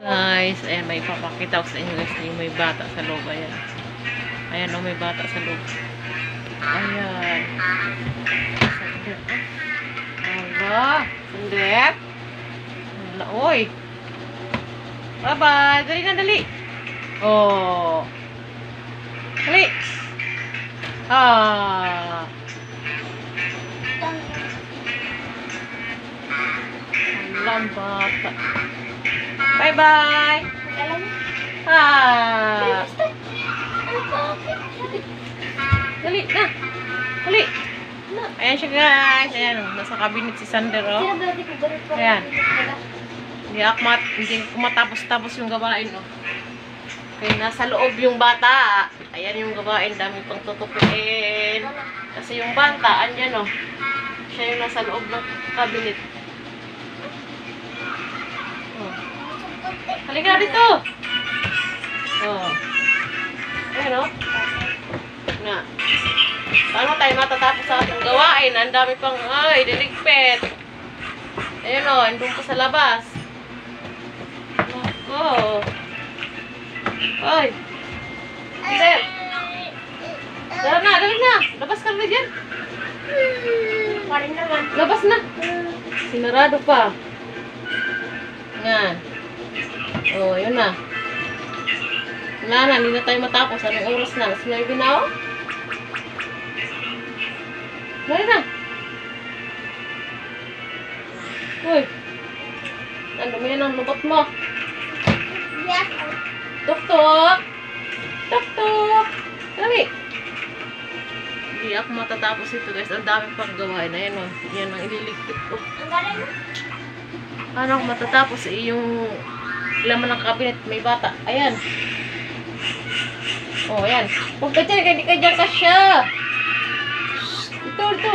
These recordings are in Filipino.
Guys, ayan, may papakita ko sa inyo guys, yung may bata sa loob. Ayan. Ayan o, may bata sa loob. Ayan. Aba, sandep. Wala, oy. Bye-bye. Dali na, dali. Oh. Dali. Ah. Alam, bata. Bye-bye. Ah. Dali na. Dali. Ayan siya guys. Ayan. Nasa cabinet si Sander. Oh. Ayan. Hindi ko matapos-tapos yung gawain. Oh. Kaya nasa loob yung bata. Ayan yung gawain. Dami pang tutupiin. Kasi yung bata, andyan oh. Siya yung nasa loob ng cabinet. Oh. Halika na dito. Oh. Ayan oh. Na. Paano tayo matatapos sa ating gawain? Ang dami pang, ay, diligpit. Ayan o, andun pa sa labas. Nako. Ay. Sir. Dala na, dala na. Labas ka na dyan. Labas na. Sinarado pa. Yan. O, yun na. Wala na, hindi na tayo matapos. Anong oras na? Alas 9 na o? Dali na. Uy. Ang dumi yan ang lubot mo. Tuk-tuk. Tuk-tuk. Dali. Hindi ako matatapos ito guys. Ang dami pang gawain. Ayan o. Yan ang ililigpit ko. Paano ako matatapos yung laman ng cabinet? May bata. Ayan. Oh, ayan. Huwag ka dyan. Hindi ka dyan ka siya. Ito.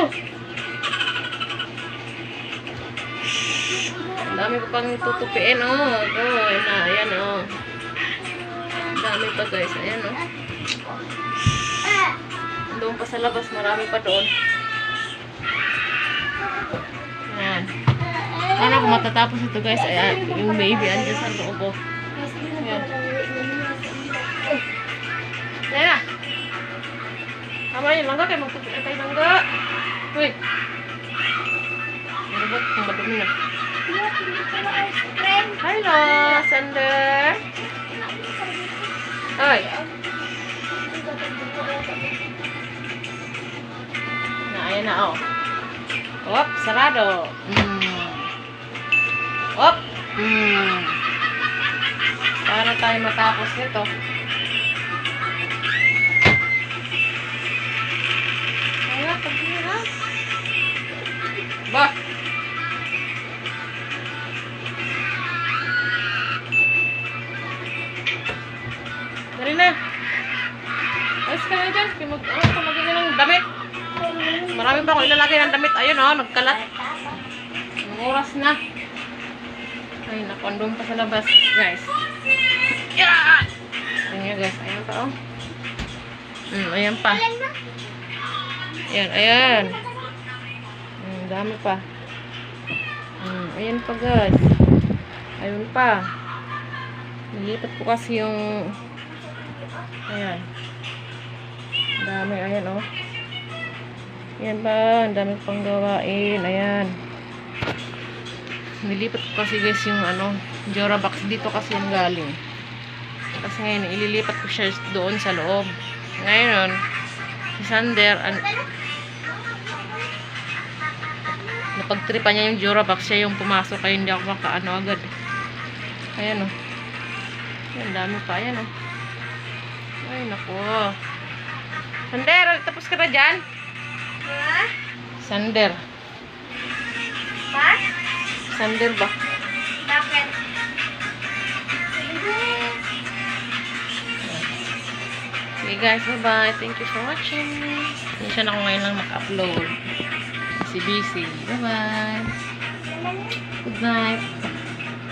Ang dami ko pang tutupiin, oh. Ayan, oh. Ang dami pa, guys. Ayan, oh. Doon pa sa labas. Marami pa doon. Ayan. Paano ako matatapos ito, guys? Ayan. Yung baby, andyan sa loob, oh. Ayan. Ayan na. Tama yun, langga kayo. Magtupiin tayo, langga. Uy. Malubot, kung madumi na. Hello, Sander. Ay. Ayan na, oh. Op, sarado. Op. Para tayo matapos nito. Ayan, pagkina na. Ba? Dali na. Ayos ka na dyan. Kumagin na ng damit. Marami pa akong ilalagay ng damit. Ayun o, nagkalat. Ang oras na. Ay, nakondom pa sa labas, guys. Yeah! Ayan guys, ayan pa o. Ayan pa. Ayan. Dami pa. Ayan pa guys. Ayun pa. Nilipat ko kasi yung ayan. Dami, ayan o. Ayan pa. Ang dami pang gawain. Ayan. Nilipat ko kasi guys yung Jora box dito kasi yung galing. Kasi ngayon, ililipat ko siya doon sa loob. Ngayon, si Sander, napagtripa niya yung Jora box, siya yung pumasok, kaya hindi ako makaano agad. Ayan o. Ayan, dami pa. Ayan o. Ay, naku. Sander, tapos ka na dyan? Sander. Ba? Sander ba? Bakit? Okay guys, bye-bye. Thank you for watching. Hindi siya na ako ngayon lang maka-upload. Busy. Bye-bye. Good night.